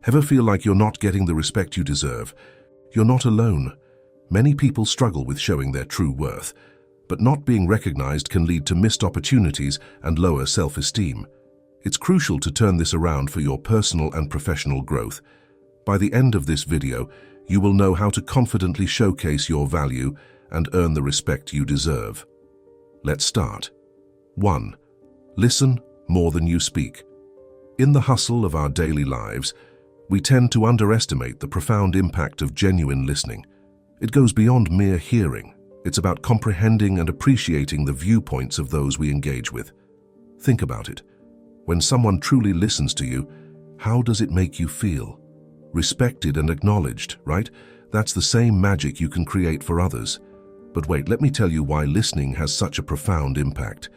Ever feel like you're not getting the respect you deserve? You're not alone. Many people struggle with showing their true worth, but not being recognized can lead to missed opportunities and lower self-esteem. It's crucial to turn this around for your personal and professional growth. By the end of this video, you will know how to confidently showcase your value and earn the respect you deserve. Let's start. 1. Listen more than you speak. In the hustle of our daily lives, we tend to underestimate the profound impact of genuine listening. It goes beyond mere hearing. It's about comprehending and appreciating the viewpoints of those we engage with. Think about it. When someone truly listens to you, how does it make you feel? Respected and acknowledged, right? That's the same magic you can create for others. But wait, let me tell you why listening has such a profound impact.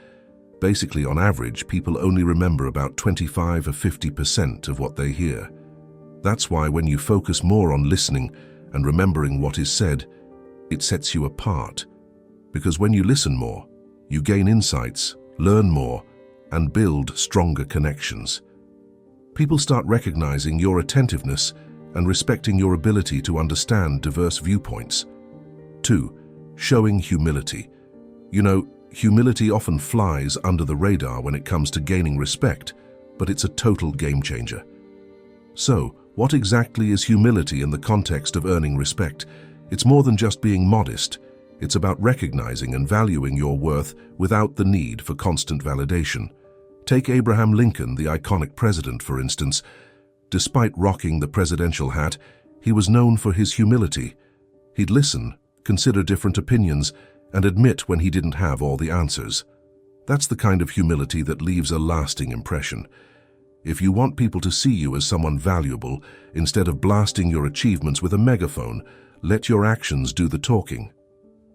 Basically, on average, people only remember about 25 or 50% of what they hear. That's why when you focus more on listening and remembering what is said, it sets you apart. Because when you listen more, you gain insights, learn more, and build stronger connections. People start recognizing your attentiveness and respecting your ability to understand diverse viewpoints. 2. Showing humility. You know, humility often flies under the radar when it comes to gaining respect, but it's a total game changer. So, what exactly is humility in the context of earning respect? It's more than just being modest. It's about recognizing and valuing your worth without the need for constant validation. Take Abraham Lincoln, the iconic president, for instance. Despite rocking the presidential hat, he was known for his humility. He'd listen, consider different opinions, and admit when he didn't have all the answers. That's the kind of humility that leaves a lasting impression. If you want people to see you as someone valuable, instead of blasting your achievements with a megaphone, let your actions do the talking.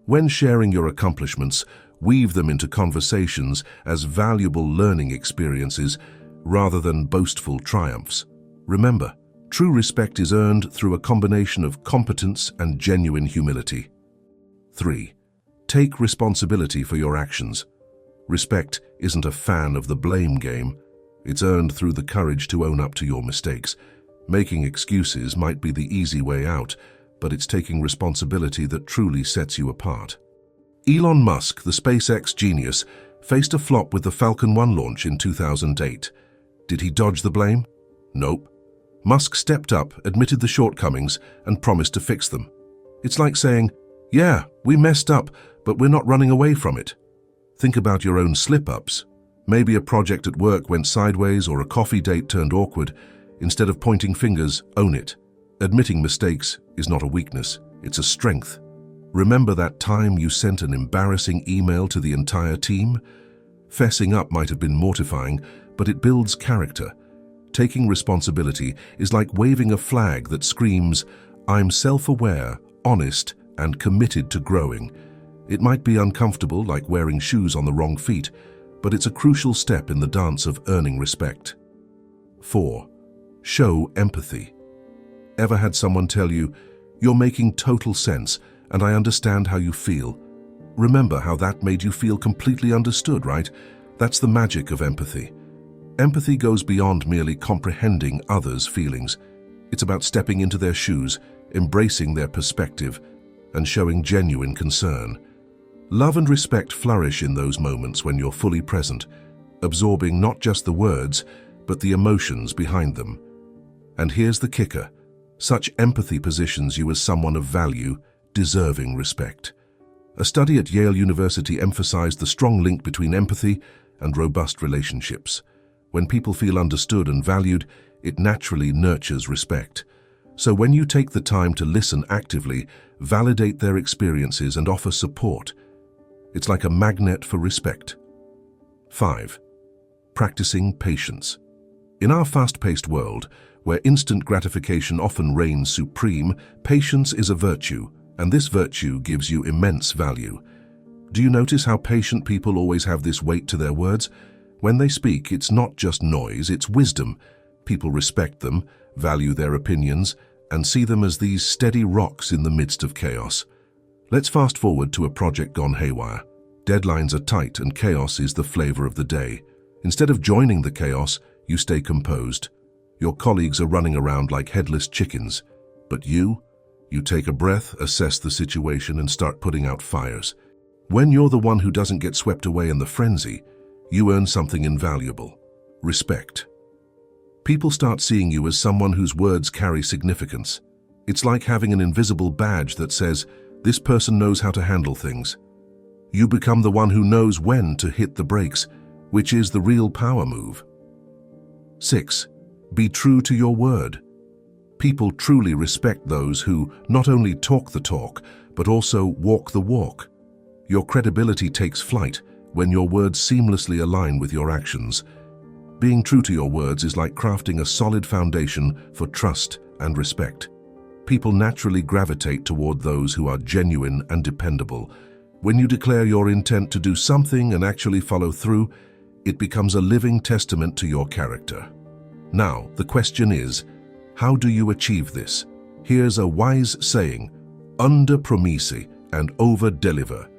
When sharing your accomplishments, weave them into conversations as valuable learning experiences rather than boastful triumphs. Remember, true respect is earned through a combination of competence and genuine humility. 3. Take responsibility for your actions. Respect isn't a fan of the blame game. It's earned through the courage to own up to your mistakes. Making excuses might be the easy way out, but it's taking responsibility that truly sets you apart. Elon Musk, the SpaceX genius, faced a flop with the Falcon 9 launch in 2008. Did he dodge the blame? Nope. Musk stepped up, admitted the shortcomings, and promised to fix them. It's like saying, "Yeah, we messed up, but we're not running away from it." Think about your own slip-ups. Maybe a project at work went sideways or a coffee date turned awkward. Instead of pointing fingers, own it. Admitting mistakes is not a weakness, it's a strength. Remember that time you sent an embarrassing email to the entire team? Fessing up might have been mortifying, but it builds character. Taking responsibility is like waving a flag that screams, "I'm self-aware, honest, and committed to growing." It might be uncomfortable, like wearing shoes on the wrong feet, but it's a crucial step in the dance of earning respect. 4. Show empathy. Ever had someone tell you, "You're making total sense, and I understand how you feel"? Remember how that made you feel completely understood, right? That's the magic of empathy. Empathy goes beyond merely comprehending others' feelings. It's about stepping into their shoes, embracing their perspective, and showing genuine concern. Love and respect flourish in those moments when you're fully present, absorbing not just the words, but the emotions behind them. And here's the kicker. Such empathy positions you as someone of value, deserving respect. A study at Yale University emphasized the strong link between empathy and robust relationships. When people feel understood and valued, it naturally nurtures respect. So when you take the time to listen actively, validate their experiences, and offer support, it's like a magnet for respect. 5. Practicing patience. In our fast-paced world, where instant gratification often reigns supreme, patience is a virtue, and this virtue gives you immense value. Do you notice how patient people always have this weight to their words? When they speak, it's not just noise, it's wisdom. People respect them, value their opinions, and see them as these steady rocks in the midst of chaos. Let's fast forward to a project gone haywire. Deadlines are tight and chaos is the flavor of the day. Instead of joining the chaos, you stay composed. Your colleagues are running around like headless chickens, but you take a breath, assess the situation, and start putting out fires. When you're the one who doesn't get swept away in the frenzy, you earn something invaluable: respect. People start seeing you as someone whose words carry significance. It's like having an invisible badge that says, "This person knows how to handle things." You become the one who knows when to hit the brakes, which is the real power move. 6. Be true to your word. People truly respect those who not only talk the talk, but also walk the walk. Your credibility takes flight when your words seamlessly align with your actions. Being true to your words is like crafting a solid foundation for trust and respect. People naturally gravitate toward those who are genuine and dependable. When you declare your intent to do something and actually follow through, it becomes a living testament to your character. Now, the question is, how do you achieve this? Here's a wise saying: under-promise and over-deliver.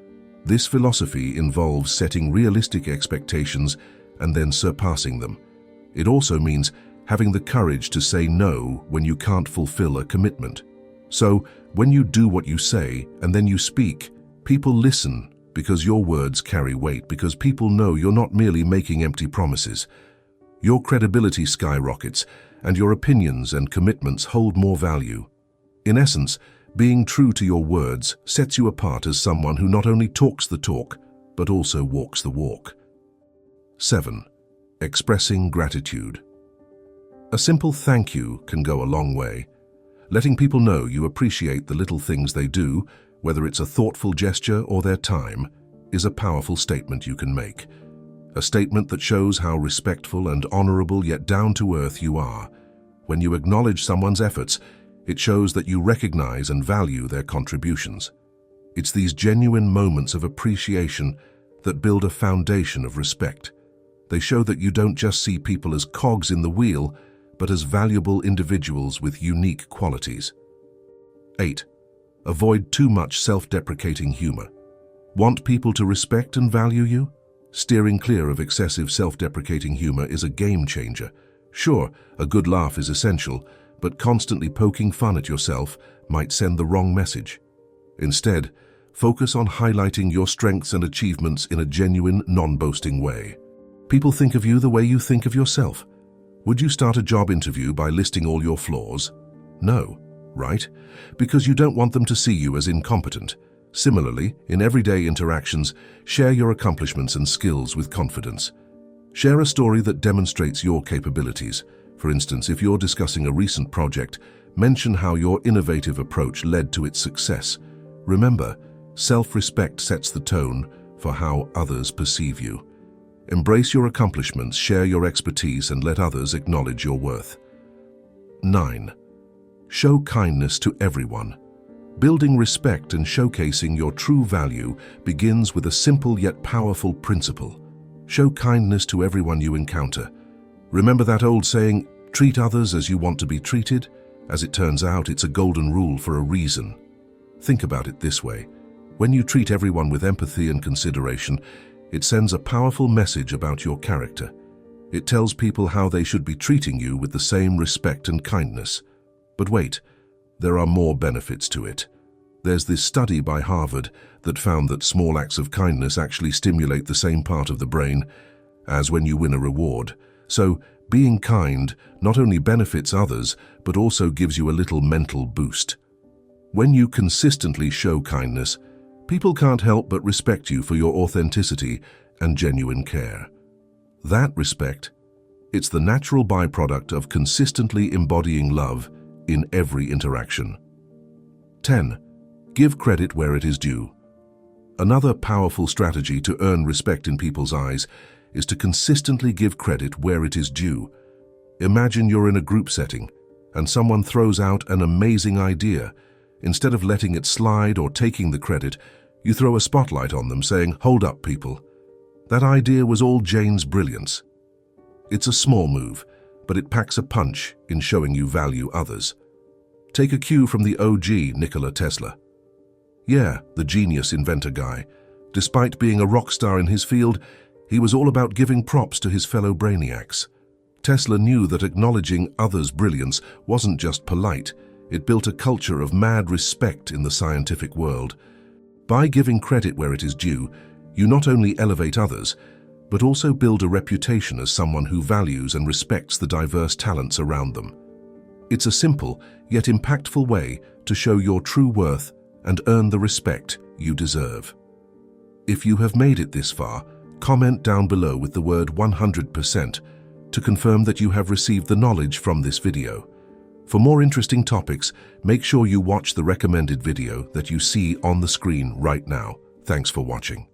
This philosophy involves setting realistic expectations and then surpassing them. It also means having the courage to say no when you can't fulfill a commitment. So, when you do what you say and then you speak, people listen because your words carry weight, because people know you're not merely making empty promises. Your credibility skyrockets, and your opinions and commitments hold more value. In essence, being true to your words sets you apart as someone who not only talks the talk, but also walks the walk. 7. Expressing gratitude. A simple thank you can go a long way. Letting people know you appreciate the little things they do, whether it's a thoughtful gesture or their time, is a powerful statement you can make. A statement that shows how respectful and honorable yet down-to-earth you are. When you acknowledge someone's efforts, it shows that you recognize and value their contributions. It's these genuine moments of appreciation that build a foundation of respect. They show that you don't just see people as cogs in the wheel, but as valuable individuals with unique qualities. 8. Avoid too much self-deprecating humor. Want people to respect and value you? Steering clear of excessive self-deprecating humor is a game changer. Sure, a good laugh is essential, but constantly poking fun at yourself might send the wrong message. Instead, focus on highlighting your strengths and achievements in a genuine, non-boasting way. People think of you the way you think of yourself. Would you start a job interview by listing all your flaws? No, right? Because you don't want them to see you as incompetent. Similarly, in everyday interactions, share your accomplishments and skills with confidence. Share a story that demonstrates your capabilities. For instance, if you're discussing a recent project, mention how your innovative approach led to its success. Remember, self-respect sets the tone for how others perceive you. Embrace your accomplishments, share your expertise, and let others acknowledge your worth. 9. Show kindness to everyone. Building respect and showcasing your true value begins with a simple yet powerful principle. Show kindness to everyone you encounter. Remember that old saying, treat others as you want to be treated? As it turns out, it's a golden rule for a reason. Think about it this way. When you treat everyone with empathy and consideration, it sends a powerful message about your character. It tells people how they should be treating you with the same respect and kindness. But wait, there are more benefits to it. There's this study by Harvard that found that small acts of kindness actually stimulate the same part of the brain as when you win a reward. So, being kind not only benefits others, but also gives you a little mental boost. When you consistently show kindness, people can't help but respect you for your authenticity and genuine care. That respect, it's the natural byproduct of consistently embodying love in every interaction. 10. Give credit where it is due. Another powerful strategy to earn respect in people's eyes is to consistently give credit where it is due. Imagine you're in a group setting and someone throws out an amazing idea. Instead of letting it slide or taking the credit, you throw a spotlight on them saying, "Hold up, people. That idea was all Jane's brilliance." It's a small move, but it packs a punch in showing you value others. Take a cue from the OG Nikola Tesla. Yeah, the genius inventor guy. Despite being a rock star in his field, he was all about giving props to his fellow brainiacs. Tesla knew that acknowledging others' brilliance wasn't just polite, it built a culture of mad respect in the scientific world. By giving credit where it is due, you not only elevate others, but also build a reputation as someone who values and respects the diverse talents around them. It's a simple, yet impactful way to show your true worth and earn the respect you deserve. If you have made it this far, comment down below with the word 100% to confirm that you have received the knowledge from this video. For more interesting topics, make sure you watch the recommended video that you see on the screen right now. Thanks for watching.